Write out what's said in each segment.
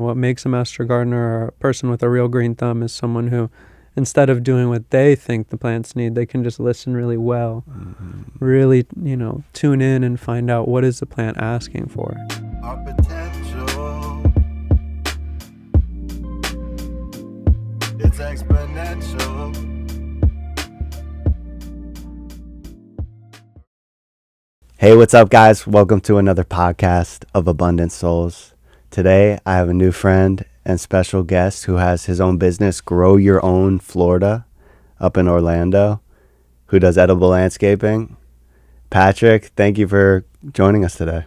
What makes a master gardener or a person with a real green thumb is someone who, instead of doing what they think the plants need, they can just listen really well, really, tune in and find out what is the plant asking for. Our potential, it's exponential. Hey, what's up, guys? Welcome to another podcast of Abundant Souls. Today, I have a new friend and special guest who has his own business, Grow Your Own Florida, up in Orlando, who does edible landscaping. Patrick, thank you for joining us today.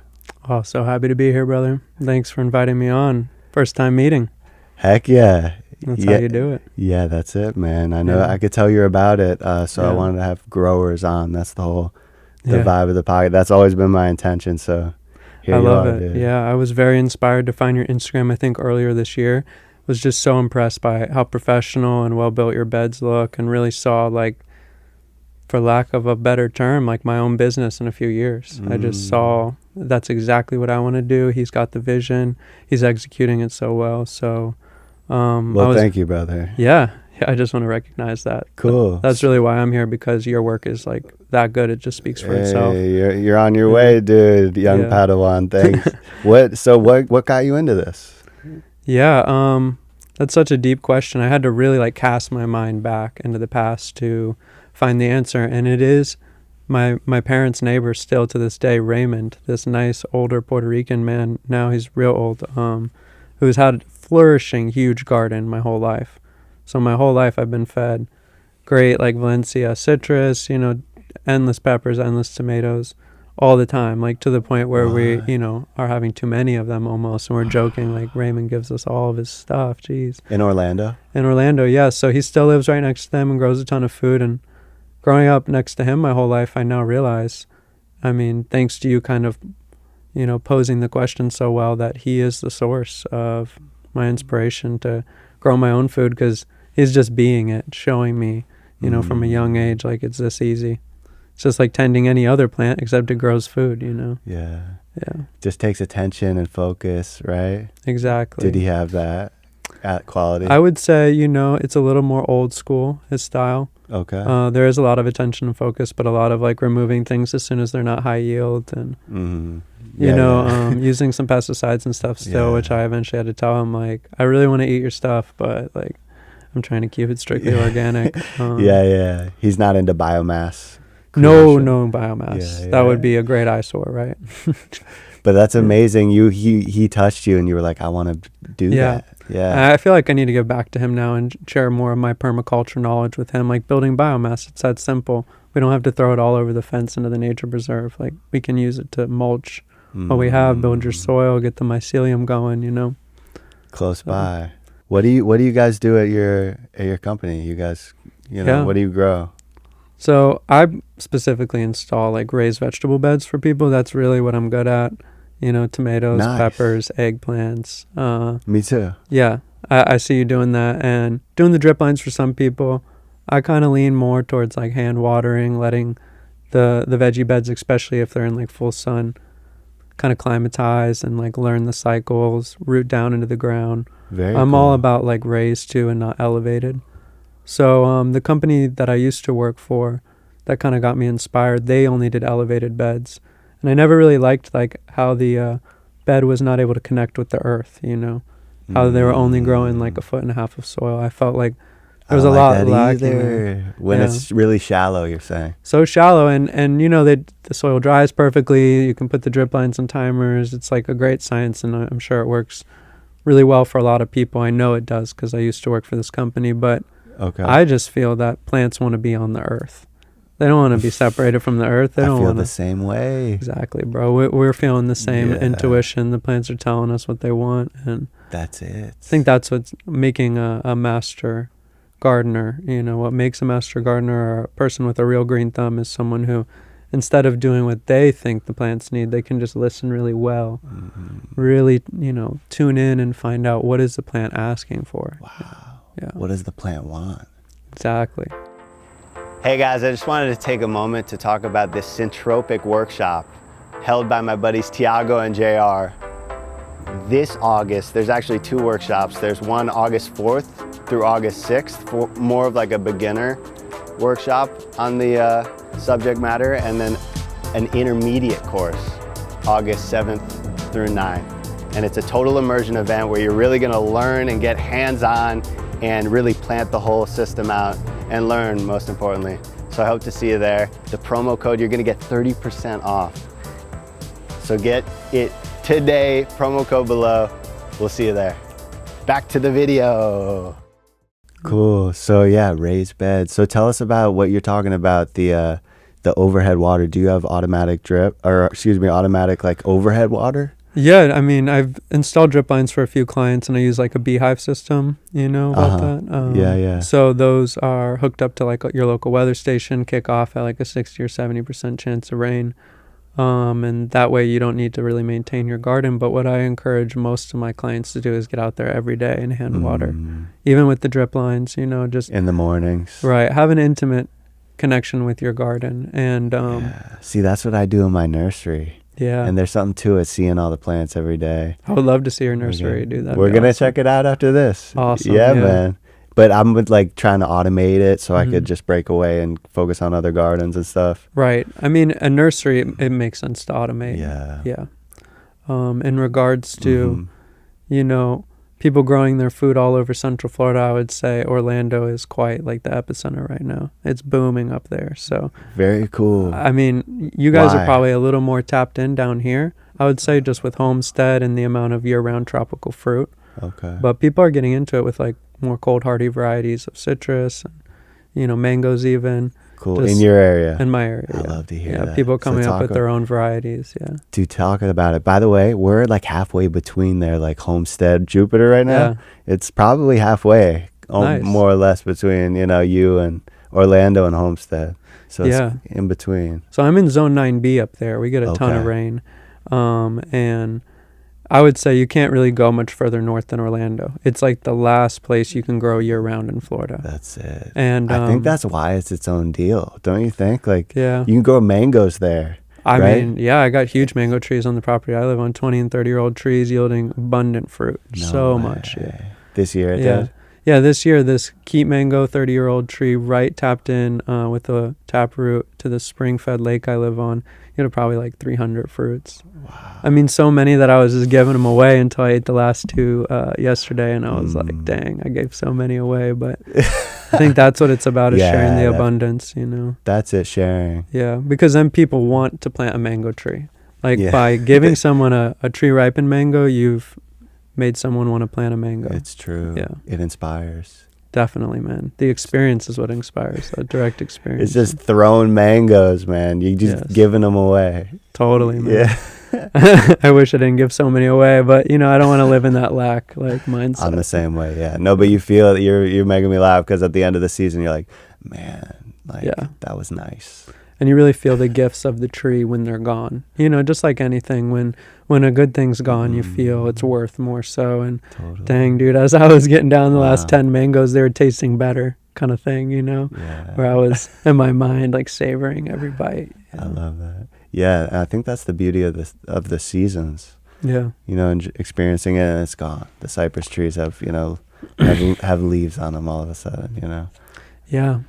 Oh, so happy to be here, brother. Thanks for inviting me on. First time meeting. Heck yeah. That's how you do it. Yeah, that's it, man. I know. Yeah. I could tell you're about it, so I Yeah. wanted to have growers on. That's the Yeah. vibe of the podcast. That's always been my intention, so here I you love are, it. dude. Yeah, I was very inspired to find your Instagram, I think, earlier this year. Was just so impressed by how professional and well-built your beds look, and really saw, like, for lack of a better term, like my own business in a few years. I just saw that's exactly what I want to do. He's got the vision. He's executing it so well. So, Thank you, brother. Yeah, I just want to recognize that. Cool. That's really why I'm here, because your work is like that good. It just speaks for itself. You're on your way, dude, young Padawan. Thanks. What got you into this? Yeah, that's such a deep question. I had to really like cast my mind back into the past to find the answer, and it is my parents' neighbor still to this day, Raymond, this nice older Puerto Rican man. Now he's real old, who's had flourishing huge garden my whole life. So my whole life I've been fed great like Valencia citrus, endless peppers, endless tomatoes all the time, like to the point where we, are having too many of them almost. And we're joking, like Raymond gives us all of his stuff. Jeez. In Orlando? In Orlando, yeah. So he still lives right next to them and grows a ton of food. And growing up next to him my whole life, I now realize, I mean, thanks to you kind of, posing the question so well, that he is the source of my inspiration to grow my own food, because he's just being it, showing me, from a young age, like it's this easy. It's just like tending any other plant, except it grows food, Yeah. Yeah. Just takes attention and focus, right? Exactly. Did he have that at quality? I would say, it's a little more old school, his style. Okay. There is a lot of attention and focus, but a lot of like removing things as soon as they're not high yield, and using some pesticides and stuff still, which I eventually had to tell him, like, I really want to eat your stuff, but like I'm trying to keep it strictly organic. He's not into biomass. No biomass. That would be a great eyesore, right? But that's amazing. He touched you and you were like, I want to do that. Yeah. I feel like I need to get back to him now and share more of my permaculture knowledge with him, like building biomass. It's that simple. We don't have to throw it all over the fence into the nature preserve. Like, we can use it to mulch what we have, build your soil, get the mycelium going, Close by. What do you guys do at your company? You guys, what do you grow? So I specifically install like raised vegetable beds for people. That's really what I'm good at. Tomatoes, Nice. peppers, eggplants. Me too. Yeah, I see you doing that, and doing the drip lines for some people. I kind of lean more towards like hand watering, letting the veggie beds, especially if they're in like full sun, kind of climatize and like learn the cycles, root down into the ground. I'm all about like raised too and not elevated. So the company that I used to work for, that kind of got me inspired, they only did elevated beds. And I never really liked like how the bed was not able to connect with the earth, how they were only growing like 1.5 feet of soil. I felt like there was a lot lacking there. When it's really shallow, you're saying. So shallow, and the soil dries perfectly. You can put the drip lines and timers. It's like a great science, and I'm sure it works really well for a lot of people. I know it does because I used to work for this company, but I just feel that plants want to be on the earth. They don't want to be separated from the earth. They don't feel want the same way. Exactly, bro. We're feeling the same intuition. The plants are telling us what they want, and that's it. I think that's what's making a master gardener. What makes a master gardener or a person with a real green thumb is someone who, instead of doing what they think the plants need, they can just listen really well, really, tune in and find out what is the plant asking for. Wow. Yeah. What does the plant want? Exactly. Hey guys, I just wanted to take a moment to talk about this Syntropic workshop held by my buddies Tiago and JR. this August, there's actually 2 workshops. There's one August 4th through August 6th, for more of like a beginner workshop on the subject matter, and then an intermediate course, August 7th through 9th. And it's a total immersion event where you're really gonna learn and get hands-on and really plant the whole system out and learn, most importantly. So I hope to see you there. The promo code, you're gonna get 30% off. So get it today, promo code below. We'll see you there. Back to the video. Cool. So yeah, raised beds. So tell us about what you're talking about, the overhead water. Do you have automatic drip, or excuse me, automatic like overhead water? Yeah, I mean, I've installed drip lines for a few clients, and I use like a beehive system, you know about that? Yeah. So those are hooked up to like your local weather station, kick off at like a 60 or 70% chance of rain. And that way you don't need to really maintain your garden. But what I encourage most of my clients to do is get out there every day and hand water, even with the drip lines, you know, just in the mornings. Right. Have an intimate connection with your garden. And see, that's what I do in my nursery. Yeah. And there's something to it, seeing all the plants every day. I would love to see your nursery do that. We're going to check it out after this. Awesome. Yeah, man. But I'm like trying to automate it so I could just break away and focus on other gardens and stuff. Right. I mean, a nursery, it makes sense to automate. Yeah. Yeah. In regards to, you know, people growing their food all over Central Florida, I would say Orlando is quite like the epicenter right now. It's booming up there. So very cool. I mean, you guys are probably a little more tapped in down here, I would say, just with homestead and the amount of year-round tropical fruit. Okay. But people are getting into it with like more cold hardy varieties of citrus, and, you know, mangoes even. Cool. In your area? In my area. I love to hear that. Yeah, people coming up with their own varieties. Yeah. Dude, talking about it. By the way, we're like halfway between there, like Homestead, Jupiter right now. Yeah. It's probably halfway, nice. More or less between, you know, you and Orlando and Homestead. So it's in between. So I'm in zone 9B up there. We get a ton of rain. And I would say you can't really go much further north than Orlando. It's like the last place you can grow year-round in Florida. That's it. And I think that's why it's its own deal, don't you think? Like, yeah, you can grow mangoes there. I mean, yeah, I got huge mango trees on the property I live on, 20 and 30-year-old trees yielding abundant fruit. So much. Yeah. This year it did? Yeah, this year, this keep mango 30-year-old tree right tapped in with a taproot to the spring-fed lake I live on. You know, probably like 300 fruits. Wow. I mean, so many that I was just giving them away until I ate the last 2 yesterday, and I was like, dang, I gave so many away. But I think that's what it's about, is sharing the abundance, you know. That's it, sharing. Yeah, because then people want to plant a mango tree. Like, by giving someone a tree-ripened mango, you've made someone want to plant a mango. It's true. Yeah. It inspires. Definitely, man. The experience is what inspires, a direct experience. It's just throwing mangoes, man. You just giving them away. Totally, man. Yeah. I wish I didn't give so many away, but, you know, I don't want to live in that lack, like, mindset. I'm the same way, yeah. No, but you feel that you're making me laugh, because at the end of the season, you're like, man, like, that was nice. And you really feel the gifts of the tree when they're gone. You know, just like anything, when a good thing's gone, you feel it's worth more so. And dang, dude, as I was getting down the last 10 mangoes, they were tasting better, kind of thing, you know, where I was in my mind, like, savoring every bite. I love that. Yeah, I think that's the beauty of the seasons. Yeah. You know, and experiencing it, and it's gone. The cypress trees have, you know, have leaves on them all of a sudden, you know. Yeah.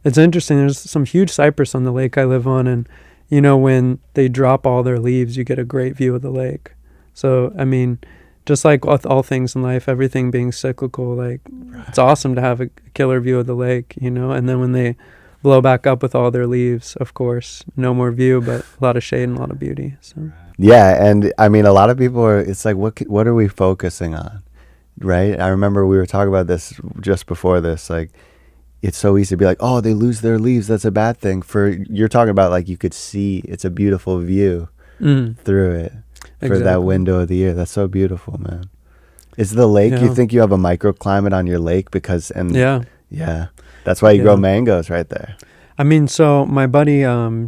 It's interesting. There's some huge cypress on the lake I live on, and, you know, when they drop all their leaves, you get a great view of the lake. So, I mean, just like with all things in life, everything being cyclical, like, it's awesome to have a killer view of the lake, you know, and then when they blow back up with all their leaves, of course, no more view, but a lot of shade and a lot of beauty. So. Yeah, and I mean, a lot of people are, it's like, what are we focusing on, right? I remember we were talking about this just before this, like, it's so easy to be like, oh, they lose their leaves, that's a bad thing. You're talking about, like, you could see, it's a beautiful view through it for that window of the year. That's so beautiful, man. Is the lake, you think you have a microclimate on your lake? Because, yeah, that's why you grow mangoes right there. I mean, so my buddy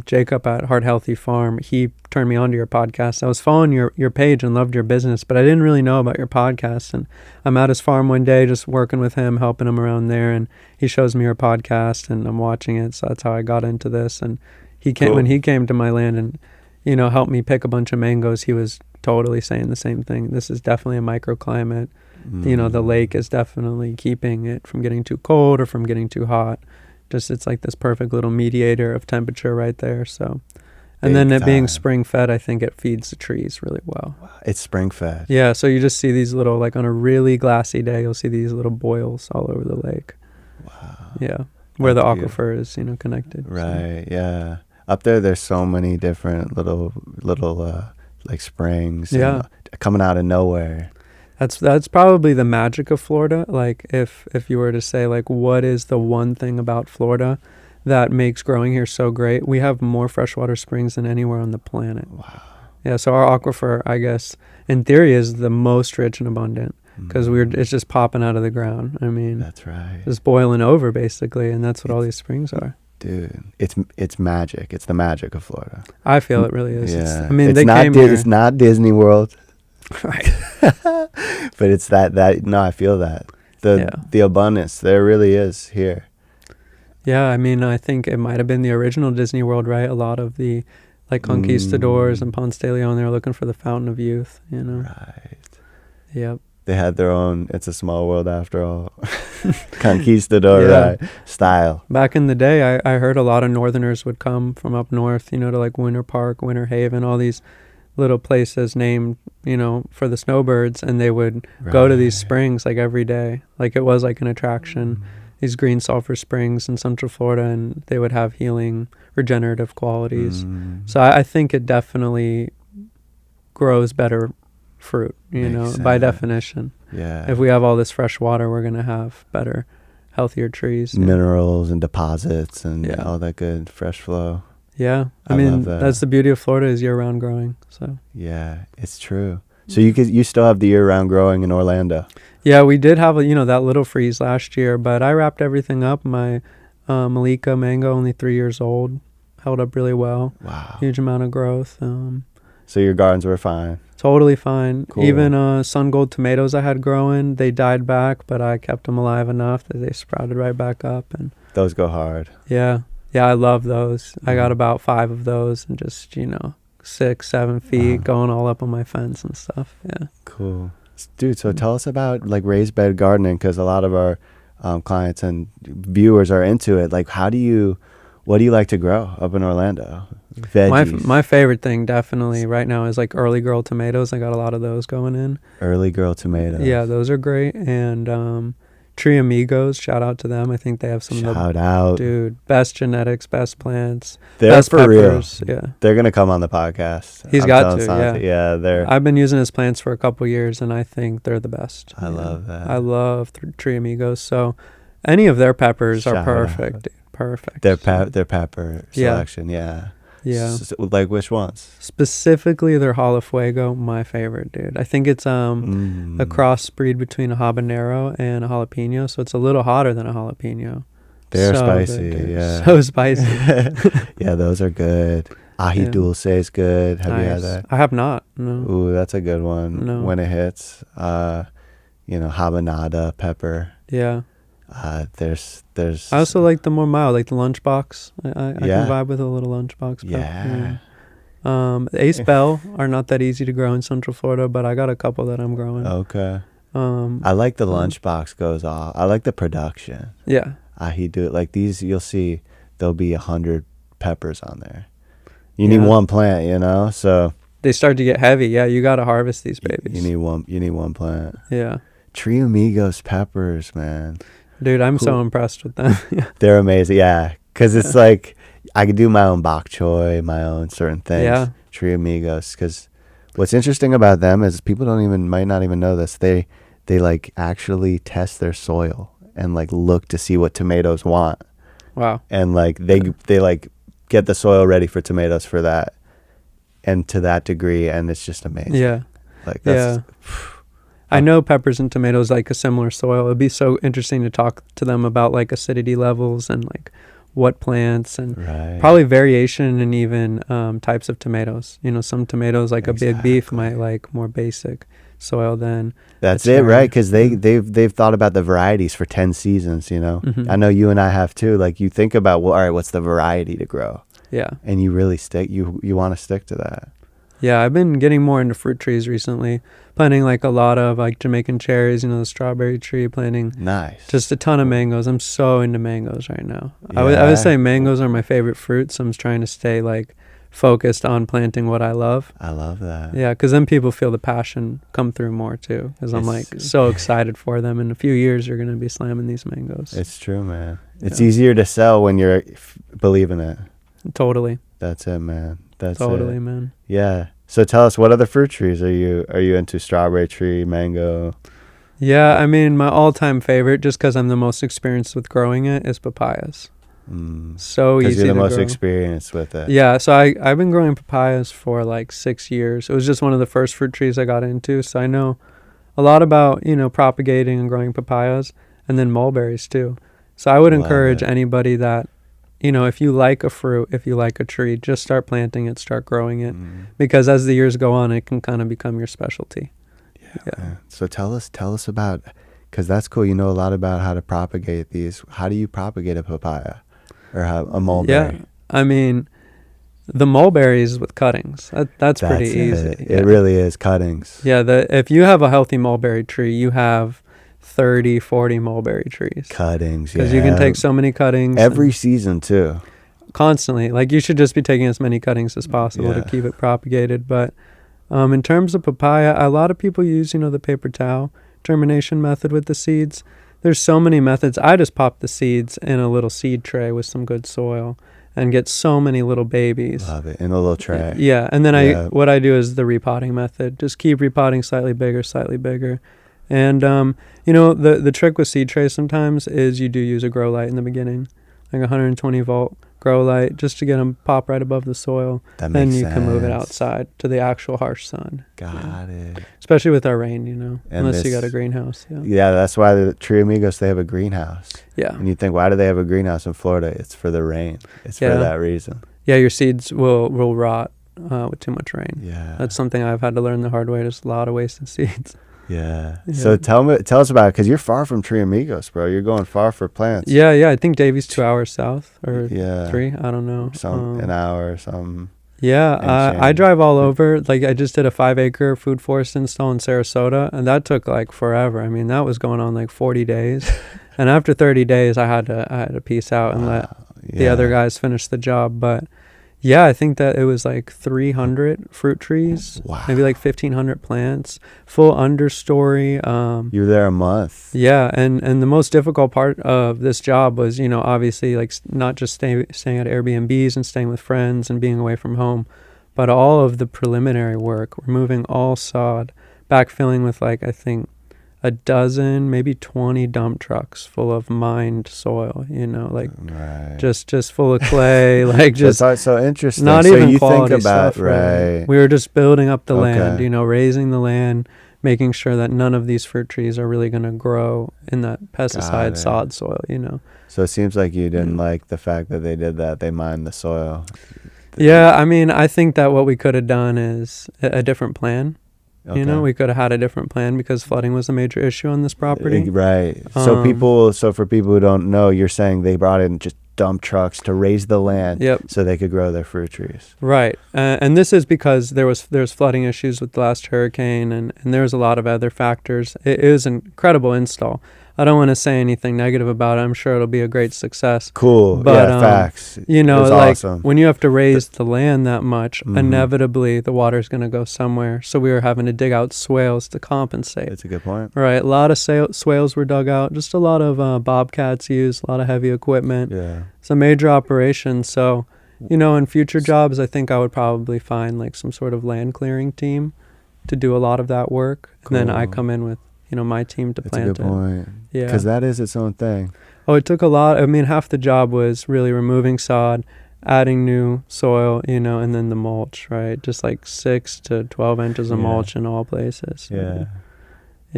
Jacob at Heart Healthy Farm, he turned me on to your podcast. I was following your page and loved your business, but I didn't really know about your podcast. And I'm at his farm one day just working with him, helping him around there, and he shows me your podcast, and I'm watching it. So that's how I got into this. And he came when he came to my land and, you know, helped me pick a bunch of mangoes. He was totally saying the same thing. This is definitely a microclimate. The lake is definitely keeping it from getting too cold or from getting too hot. Just it's like this perfect little mediator of temperature right there. So, and then it being spring fed, I think it feeds the trees really well. It's spring fed. Yeah, so you just see these little, like on a really glassy day, you'll see these little boils all over the lake. Wow. Yeah, where the aquifer is, connected. Right. So. Yeah. Up there's so many different little like springs. Yeah. Coming out of nowhere. That's probably the magic of Florida. Like if you were to say like what is the one thing about Florida that makes growing here so great, we have more freshwater springs than anywhere on the planet. Wow. Yeah, so our aquifer, I guess, in theory, is the most rich and abundant because it's just popping out of the ground. I mean, that's right. It's boiling over basically, and that's what all these springs are. Dude, it's magic. It's the magic of Florida. I feel it really is. Yeah. It's not Disney World. Right. But it's that no, I feel that. The abundance there really is here. Yeah, I mean, I think it might have been the original Disney World, right? A lot of the like conquistadors and Ponce de Leon, they were looking for the fountain of youth, Right. Yep. They had their own It's a Small World After All conquistador right, style. Back in the day, I heard a lot of northerners would come from up north, to like Winter Park, Winter Haven, all these little places named, for the snowbirds, and they would go to these springs like every day. Like it was like an attraction, these green sulfur springs in Central Florida, and they would have healing, regenerative qualities. So I think it definitely grows better fruit, by definition. Yeah. If we have all this fresh water, we're going to have better, healthier trees. Minerals and deposits and all that good fresh flow. Yeah. I mean, that's the beauty of Florida is year-round growing. So yeah, it's true. So you still have the year-round growing in Orlando? Yeah, we did have that little freeze last year, but I wrapped everything up. My Malika mango, only 3 years old, held up really well. Wow. Huge amount of growth. So your gardens were fine? Totally fine. Cool. Even sun gold tomatoes I had growing, they died back, but I kept them alive enough that they sprouted right back up. And those go hard. Yeah, I love those. I got about 5 of those and just 6-7 feet going all up on my fence and stuff. Yeah. Cool. Dude, so tell us about like raised bed gardening, because a lot of our clients and viewers are into it. Like what do you like to grow up in Orlando? Veggies. My favorite thing definitely right now is like early girl tomatoes. I got a lot of those going in. Early girl tomatoes. Yeah, those are great. And Tree Amigos, shout out to them. I think they have some best genetics, best plants, they're best for peppers. real. Yeah, they're gonna come on the podcast. He's got to. Yeah. I've been using his plants for a couple years, and I think they're the best. I love that. I love Tree Amigos. So any of their peppers are perfect. Dude. Perfect. Their pepper selection. Yeah. So, like which ones? Specifically their Hala Fuego, my favorite, dude. I think it's a crossbreed between a habanero and a jalapeno, so it's a little hotter than a jalapeno. They're so spicy, good, yeah. So spicy. Yeah, those are good. Ají dulce is good. Have you had that? I have not. No. Ooh, that's a good one. No. When it hits, habanada pepper. Yeah. There's I also like the more mild, like the lunchbox. I can vibe with a little lunchbox. Yeah. Ace Bell are not that easy to grow in Central Florida, but I got a couple that I'm growing. Okay. I like the lunchbox goes off. I like the production. Yeah. He do it like these. You'll see there'll be 100 peppers on there. You need one plant, so they start to get heavy. Yeah, you got to harvest these babies. You need one plant. Yeah. Tree Amigos peppers, man. Dude, I'm so impressed with them. They're amazing. Yeah, because it's like I could do my own bok choy, my own certain things. Yeah. Tree Amigos. Because what's interesting about them is people might not even know this. They like actually test their soil and like look to see what tomatoes want. Wow. And like they like get the soil ready for tomatoes for that, and to that degree, and it's just amazing. Yeah. Like that's. Yeah. I know peppers and tomatoes like a similar soil. It'd be so interesting to talk to them about like acidity levels and like what plants and probably variation and even types of tomatoes. Some tomatoes like a big beef might like more basic soil than that's it, right? Because they've thought about the varieties for 10 seasons. Mm-hmm. I know you and I have too. Like you think about, well, all right, what's the variety to grow? Yeah. And you really stick. You want to stick to that. Yeah, I've been getting more into fruit trees recently. Planting like a lot of like Jamaican cherries, the strawberry tree, planting Nice. just a ton of mangoes. I'm so into mangoes right now. I Yeah. would say mangoes are my favorite fruit, so I'm trying to stay like focused on planting what I love. I love that. Yeah, because then people feel the passion come through more too. Because I'm like so excited for them. In a few years, you're gonna be slamming these mangoes. It's true, man. It's Yeah. easier to sell when you're believe in it. Totally. That's it, man. That's Totally, it. man. Yeah. So tell us, what other fruit trees are you into? Strawberry tree, mango? Yeah, I mean, my all-time favorite, just because I'm the most experienced with growing it, is papayas. So Because easy you're the to most grow. experienced with it. Yeah, so I've been growing papayas for like 6 years. It was just one of the first fruit trees I got into, so I know a lot about, propagating and growing papayas, and then mulberries too. So I would Love encourage it. anybody that, if you like a fruit, if you like a tree, just start planting it, start growing it, because as the years go on, it can kind of become your specialty. Yeah. So tell us about, because that's cool. You know a lot about how to propagate these. How do you propagate a papaya or a mulberry? Yeah, I mean, the mulberries with cuttings. That's pretty easy. It really is cuttings. Yeah, if you have a healthy mulberry tree, you have 30, 40 mulberry trees. Cuttings, Because you can take so many cuttings. Every season, too. Constantly. Like, you should just be taking as many cuttings as possible to keep it propagated. But in terms of papaya, a lot of people use, the paper towel germination method with the seeds. There's so many methods. I just pop the seeds in a little seed tray with some good soil and get so many little babies. Love it. In a little tray. Yeah, and then what I do is the repotting method. Just keep repotting slightly bigger. And, the trick with seed trays sometimes is you do use a grow light in the beginning, like 120 volt grow light, just to get them pop right above the soil. That then makes you can move it sense. outside to the actual harsh sun. Got it. Especially with our rain, And unless you got a greenhouse. Yeah. Yeah, that's why the Tree Amigos, they have a greenhouse. Yeah. And you think, why do they have a greenhouse in Florida? It's for the rain. It's for that reason. Yeah, your seeds will rot with too much rain. Yeah. That's something I've had to learn the hard way. There's a lot of wasted seeds. Yeah. So tell us about it, because you're far from Tree Amigos, bro. You're going far for plants. Yeah. I think Davy's 2 hours south or 3. I don't know. An hour or something. Yeah. I drive all over. Like, I just did a 5-acre food forest install in Sarasota, and that took like forever. I mean, that was going on like 40 days. And after 30 days, I had to peace out and let the other guys finish the job. But yeah, I think that it was like 300 fruit trees, maybe like 1,500 plants, full understory. You were there a month. Yeah, and the most difficult part of this job was, obviously like not just staying at Airbnbs and staying with friends and being away from home, but all of the preliminary work, removing all sod, backfilling with like, I think, a dozen, maybe 20 dump trucks full of mined soil, just full of clay, like just That's so interesting. not so even you quality think about stuff. Right. We were just building up the land, raising the land, making sure that none of these fruit trees are really going to grow in that pesticide sod soil, So it seems like you didn't like the fact that they did that. They mined the soil. Yeah, I mean, I think that what we could have done is a different plan. Okay. We could have had a different plan because flooding was a major issue on this property. Right. So for people who don't know, you're saying they brought in just dump trucks to raise the land so they could grow their fruit trees. Right. And this is because there's flooding issues with the last hurricane, and there was a lot of other factors. It was an incredible install. I don't want to say anything negative about it. I'm sure it'll be a great success. Cool. But, facts. Like awesome. when you have to raise the land that much, inevitably the water's going to go somewhere. So we were having to dig out swales to compensate. That's a good point. Right. A lot of swales were dug out. Just a lot of bobcats used, a lot of heavy equipment. Yeah. It's a major operation. So, in future jobs, I think I would probably find like some sort of land clearing team to do a lot of that work. Cool. And then I come in with my team to plant it. That's a good point. Yeah. Because that is its own thing. Oh, it took a lot. I mean, half the job was really removing sod, adding new soil, and then the mulch, right? Just like 6 to 12 inches of mulch in all places. Yeah.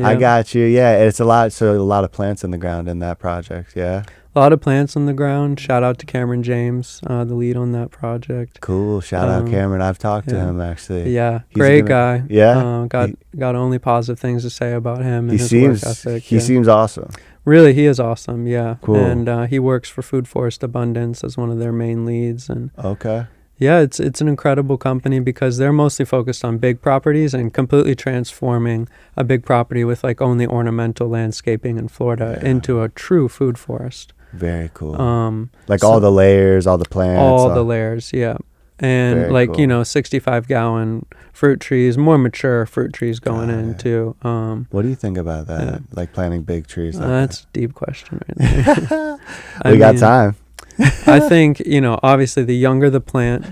I got you. Yeah, it's a lot. So a lot of plants in the ground in that project. Yeah. A lot of plants on the ground. Shout out to Cameron James, the lead on that project. Cool. Shout out Cameron. I've talked to him actually. Yeah, great guy. Yeah. Got only positive things to say about him and his work ethic. He seems awesome. Really, he is awesome. Yeah. Cool. And he works for Food Forest Abundance as one of their main leads. And okay. Yeah, it's an incredible company because they're mostly focused on big properties and completely transforming a big property with like only ornamental landscaping in Florida into a true food forest. Very cool. So all the layers, all the plants. all the layers, yeah. And Very like, cool. 65-gallon fruit trees, more mature fruit trees going in too. What do you think about that? Yeah. Like planting big trees like That's a deep question right there. that? We got time. I think, obviously the younger the plant,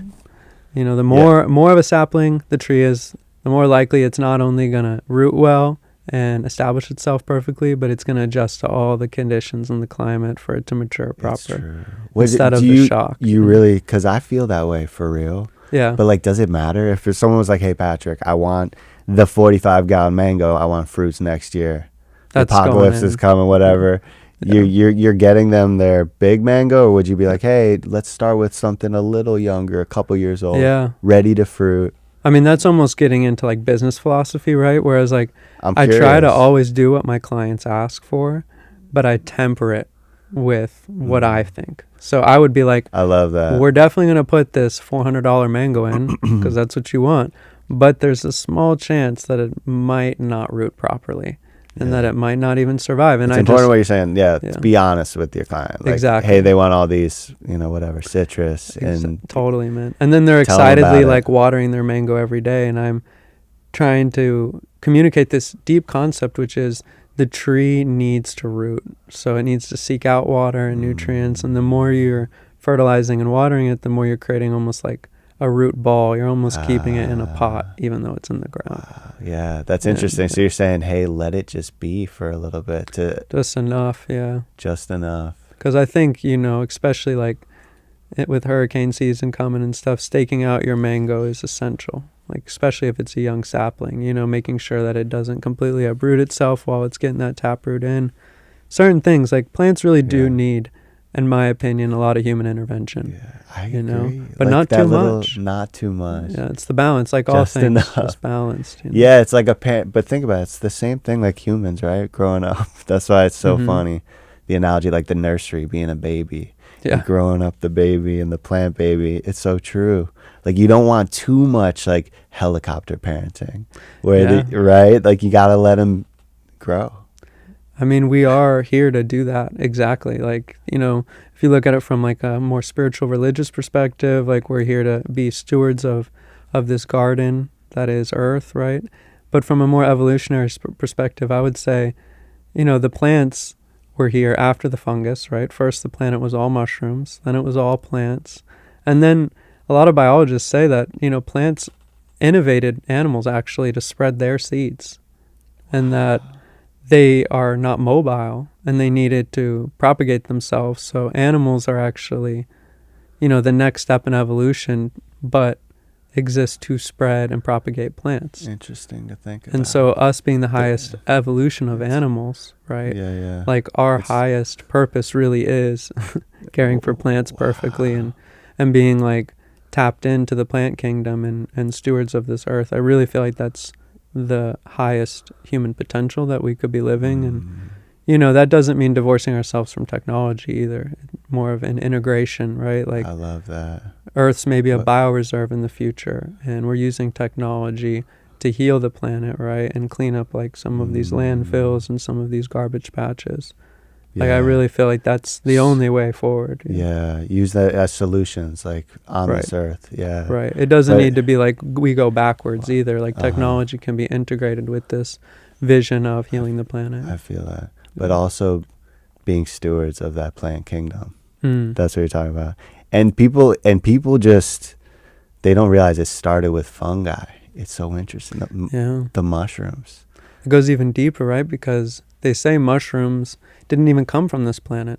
the more of a sapling the tree is, the more likely it's not only going to root well and establish itself perfectly, but it's going to adjust to all the conditions and the climate for it to mature proper. Instead of the shock. You really, because I feel that way for real. Yeah. But like, does it matter if someone was like, hey, Patrick, I want the 45-gallon mango. I want fruits next year. That's the apocalypse is coming, whatever. Yeah. You're getting them their big mango, or would you be like, hey, let's start with something a little younger, a couple years old, ready to fruit? I mean, that's almost getting into like business philosophy, right? Whereas like I curious. try to always do what my clients ask for, but I temper it with what I think. So I would be like, I love that. We're definitely going to put this $400 mango in because that's what you want. But there's a small chance that it might not root properly and that it might not even survive. And it's important what you're saying. Yeah, to be honest with your client. Like, exactly. Hey, they want all these, whatever, citrus. And totally, man. And then they're excitedly like watering their mango every day. And I'm trying to communicate this deep concept, which is the tree needs to root. So it needs to seek out water and nutrients. And the more you're fertilizing and watering it, the more you're creating almost like a root ball. You're almost keeping it in a pot, even though it's in the ground. Yeah, that's interesting. So you're saying, hey, let it just be for a little bit. Just enough, yeah. Just enough. Because I think, especially like with hurricane season coming and stuff, staking out your mango is essential. Like, especially if it's a young sapling, making sure that it doesn't completely uproot itself while it's getting that taproot in. Certain things, like plants really do need, in my opinion, a lot of human intervention. Yeah, I agree. But like not too much. Not too much. Yeah, it's the balance, like all just things, enough. just balanced. Yeah, it's like a parent, but think about it. It's the same thing like humans, right? Growing up. That's why it's so funny. The analogy, like the nursery being a baby. Yeah. Growing up the baby and the plant baby. It's so true. Like you don't want too much like helicopter parenting, right? Like you got to let them grow. I mean, we are here to do that. Exactly. Like, if you look at it from like a more spiritual religious perspective, like we're here to be stewards of this garden that is earth, right? But from a more evolutionary perspective, I would say, the plants were here after the fungus, right? First, the planet was all mushrooms, then it was all plants. And then a lot of biologists say that, plants innovated animals actually to spread their seeds, and that they are not mobile and they needed to propagate themselves. So animals are actually, the next step in evolution, but exist to spread and propagate plants. Interesting to think about. And so us being the highest evolution of animals, right? Yeah. Like our highest purpose really is caring for plants perfectly and being like tapped into the plant kingdom and stewards of this earth. I really feel like that's the highest human potential that we could be living. And that doesn't mean divorcing ourselves from technology either. More of an integration, right? Like, I love that. Earth's maybe a bioreserve in the future, and we're using technology to heal the planet, right? And clean up like some of these landfills and some of these garbage patches. Like, I really feel like that's the only way forward. Yeah, use that as solutions, like on this earth. Yeah. Right. It doesn't need to be like we go backwards either. Like technology can be integrated with this vision of healing the planet. I feel that. But also being stewards of that plant kingdom. That's what you're talking about. And people just, they don't realize it started with fungi. It's so interesting. The mushrooms. It goes even deeper, right? Because they say mushrooms didn't even come from this planet,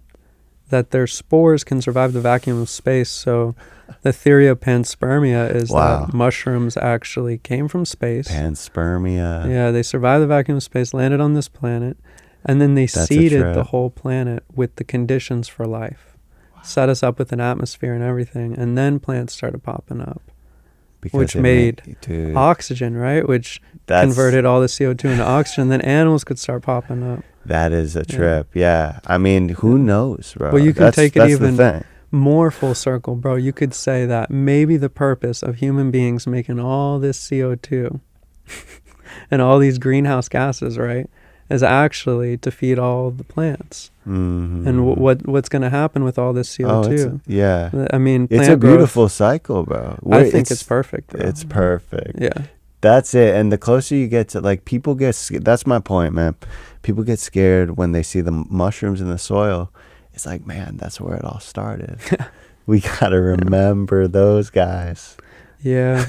that their spores can survive the vacuum of space. So the theory of panspermia is that mushrooms actually came from space. Panspermia. Yeah, they survived the vacuum of space, landed on this planet, and then they seeded the whole planet with the conditions for life. Set us up with an atmosphere and everything, and then plants started popping up. Which made oxygen, right? Which converted all the CO2 into oxygen. Then animals could start popping up. That is a trip, yeah. I mean, who knows, bro? Well, you can take it even more full circle, bro, you could say that maybe the purpose of human beings making all this CO2 and all these greenhouse gases, right, is actually to feed all the plants. And what's going to happen with all this CO2? I mean, it's plant a beautiful growth, cycle, bro. I think it's perfect, bro. It's perfect. Yeah. That's it. And the closer you get to, like, people get, that's my point, man. People get scared when they see the mushrooms in the soil. It's like, man, that's where it all started. We got to remember those guys. Yeah.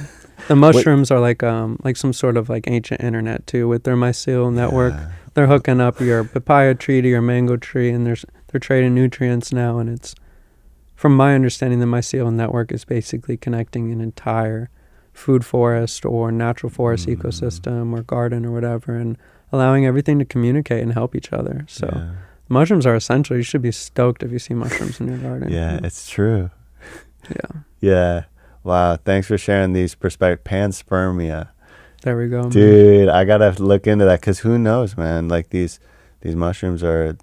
The mushrooms are like some sort of like ancient internet too, with their mycelial network. Yeah. They're hooking up your papaya tree to your mango tree, and they're trading nutrients now. And it's, from my understanding, the mycelial network is basically connecting an entire food forest or natural forest ecosystem or garden or whatever, and allowing everything to communicate and help each other. So mushrooms are essential. You should be stoked if you see mushrooms in your garden. Yeah, it's true. Yeah. Yeah. Wow. Thanks for sharing these panspermia. There we go, man. Dude, I gotta look into that, because who knows, man? Like these mushrooms are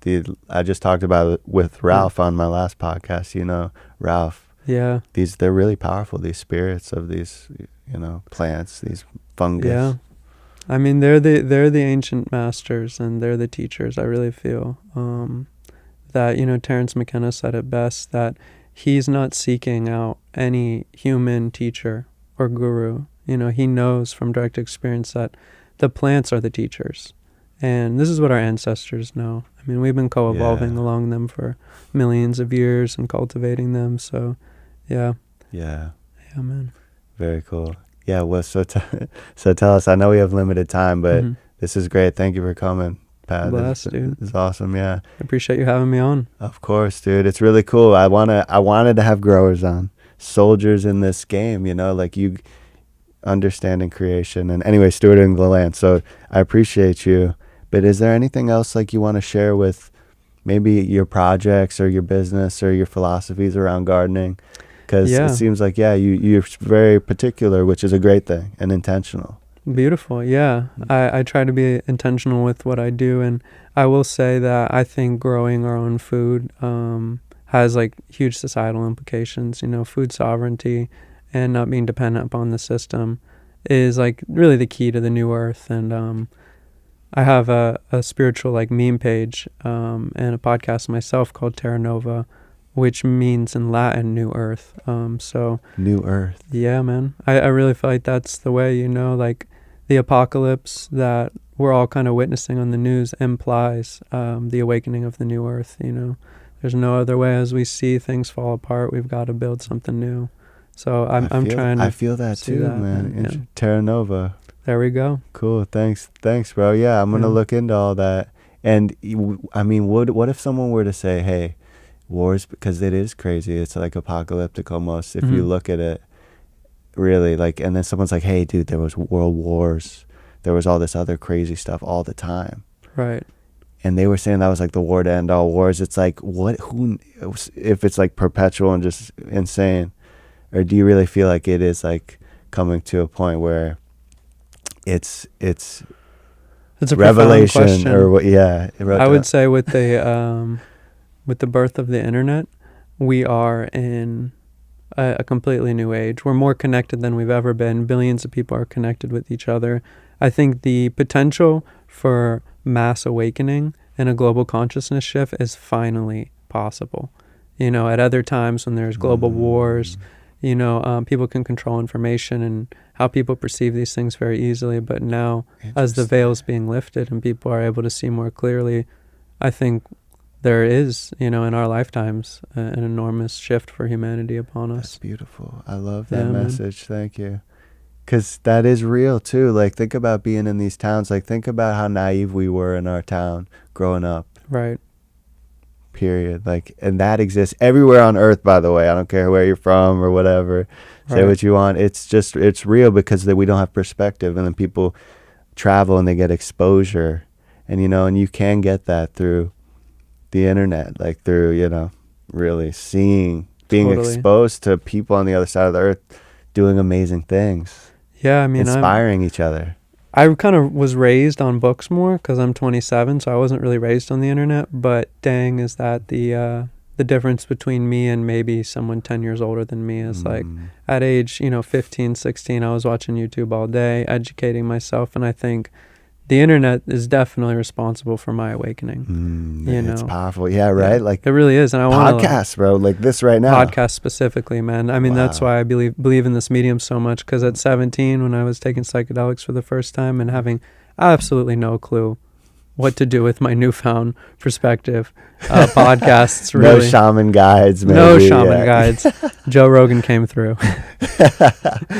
I just talked about it with Ralph on my last podcast. You know, Ralph. Yeah. They're really powerful. These spirits of these, plants, these fungus. Yeah. I mean, they're the ancient masters, and they're the teachers. I really feel that Terence McKenna said it best, that he's not seeking out any human teacher or guru. He knows from direct experience that the plants are the teachers. And this is what our ancestors know. I mean, we've been co-evolving along them for millions of years and cultivating them. So, yeah. Yeah, man. Very cool. Yeah, well, so tell us. I know we have limited time, but this is great. Thank you for coming, Pat. Blessed, dude. It's awesome, yeah. I appreciate you having me on. Of course, dude. It's really cool. I wanted to have growers on, soldiers in this game, like you understanding creation and anyway, stewarding the land. So I appreciate you. But is there anything else like you want to share with maybe your projects or your business or your philosophies around gardening? Because it seems like, you're very particular, which is a great thing, and intentional. Beautiful, yeah. I try to be intentional with what I do, and I will say that I think growing our own food has like huge societal implications. Food sovereignty and not being dependent upon the system is like really the key to the new earth. And I have a spiritual like meme page and a podcast myself called Terra Nova, which means in Latin new earth. So new earth. Yeah, man. I really feel like that's the way, like the apocalypse that we're all kind of witnessing on the news implies the awakening of the new earth. There's no other way. As we see things fall apart, we've got to build something new. So I'm trying to I feel that too, man. Yeah. Terra Nova. There we go. Cool. Thanks, bro. Yeah, I'm gonna look into all that. And I mean, what if someone were to say, hey, wars, because it is crazy, it's like apocalyptic almost if you look at it, really, like, and then someone's like, hey dude, there was world wars, there was all this other crazy stuff all the time, right? And they were saying that was like the war to end all wars. It's like, who, if it's like perpetual and just insane, or do you really feel like it is like coming to a point where it's a revelation, or what? I would say with the birth of the internet, we are in a completely new age. We're more connected than we've ever been. Billions of people are connected with each other. I think the potential for mass awakening and a global consciousness shift is finally possible. At other times when there's global wars, people can control information and how people perceive these things very easily. But now, as the veil's being lifted and people are able to see more clearly, I think there is, in our lifetimes, an enormous shift for humanity upon us. That's beautiful. I love that message. Man. Thank you. Because that is real, too. Like, think about being in these towns. Like, think about how naive we were in our town growing up. Right. Period. Like, and that exists everywhere on earth, by the way. I don't care where you're from or whatever. Say what you want. It's real because we don't have perspective. And then people travel and they get exposure. And, and you can get that through the internet, like through, really being exposed to people on the other side of the earth doing amazing things. Yeah, I mean, inspiring each other. I kind of was raised on books more because I'm 27, so I wasn't really raised on the internet. But dang, is that the the difference between me and maybe someone 10 years older than me is like at age, 15, 16, I was watching YouTube all day, educating myself. And I think the internet is definitely responsible for my awakening. It's powerful. Yeah, right? Yeah, like it really is. And I want podcasts, bro, like this right now. Podcast specifically, man. I mean, that's why I believe in this medium so much, because at 17, when I was taking psychedelics for the first time and having absolutely no clue what to do with my newfound perspective, podcasts really. No shaman guides, maybe. No shaman guides. Joe Rogan came through.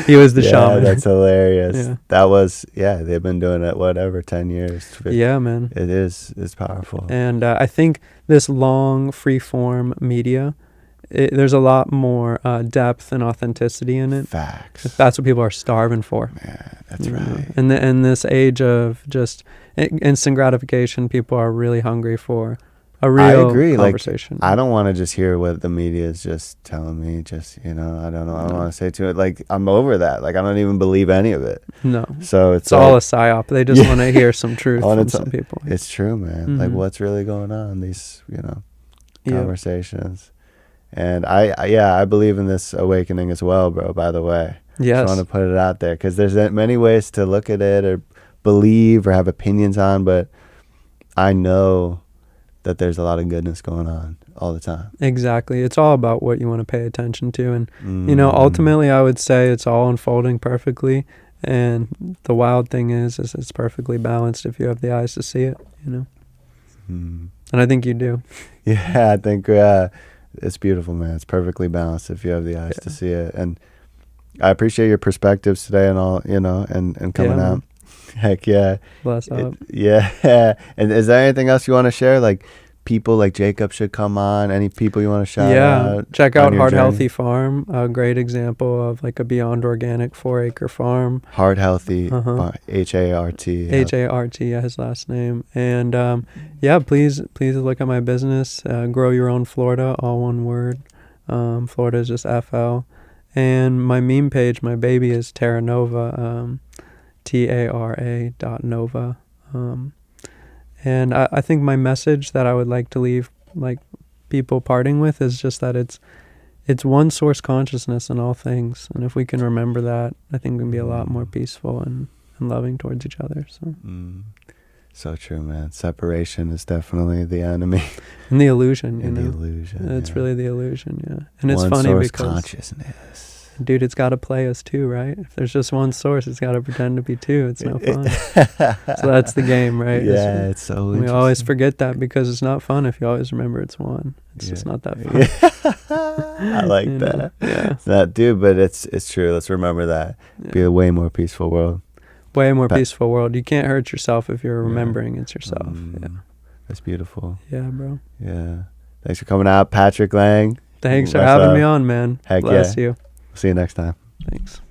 He was the shaman. That's hilarious. Yeah. That was, they've been doing it, 10 years. Yeah, man. It's powerful. And I think this long, free-form media, there's a lot more depth and authenticity in it. Facts. That's what people are starving for. Yeah, that's right. And in this age of just instant gratification, people are really hungry for a real conversation. Like, I don't want to just hear what the media is just telling me. Just, I don't know. I don't want to say to it. Like, I'm over that. Like, I don't even believe any of it. No. So it's all a psyop. They just want to hear some truth from some people. It's true, man. Like, what's really going on? These, conversations. And I believe in this awakening as well, bro, by the way. Yes. Just want to put it out there, because there's many ways to look at it or believe or have opinions on, but I know that there's a lot of goodness going on all the time. Exactly. It's all about what you want to pay attention to. And, ultimately, I would say it's all unfolding perfectly. And the wild thing is it's perfectly balanced if you have the eyes to see it, And I think you do. Yeah, I think it's beautiful, man. It's perfectly balanced if you have the eyes to see it. And I appreciate your perspectives today and all, and coming out. Heck yeah. Bless up. Yeah. And is there anything else you want to share? Like, people like Jacob should come on. Any people you want to shout out? Check out Heart Healthy Farm. A great example of like a beyond organic 4-acre farm. Heart Healthy, H-A-R-T. H-A-R-T, his last name. And please look at my business. Grow Your Own Florida, all one word. Florida is just FL. And my meme page, my baby, is Terra Nova. TARA.Nova. And I think my message that I would like to leave like people parting with is just that it's one source consciousness in all things. And if we can remember that, I think we can be a lot more peaceful and loving towards each other. So true, man. Separation is definitely the enemy. And the illusion, The illusion. It's really the illusion, And it's one funny source because consciousness. Dude, it's got to play us too, right? If there's just one source, it's got to pretend to be two. It's no fun. So that's the game, right? Yeah, it's so interesting. We always forget that because it's not fun if you always remember it's one. It's just not that fun. I like that. Yeah. It's not, dude, but it's true. Let's remember that. Be a way more peaceful world. Way more peaceful world. You can't hurt yourself if you're remembering it's yourself. That's beautiful. Yeah, bro. Yeah. Thanks for coming out, Patrick Lang. Thanks for having me on, man. Heck Bless you. See you next time. Thanks.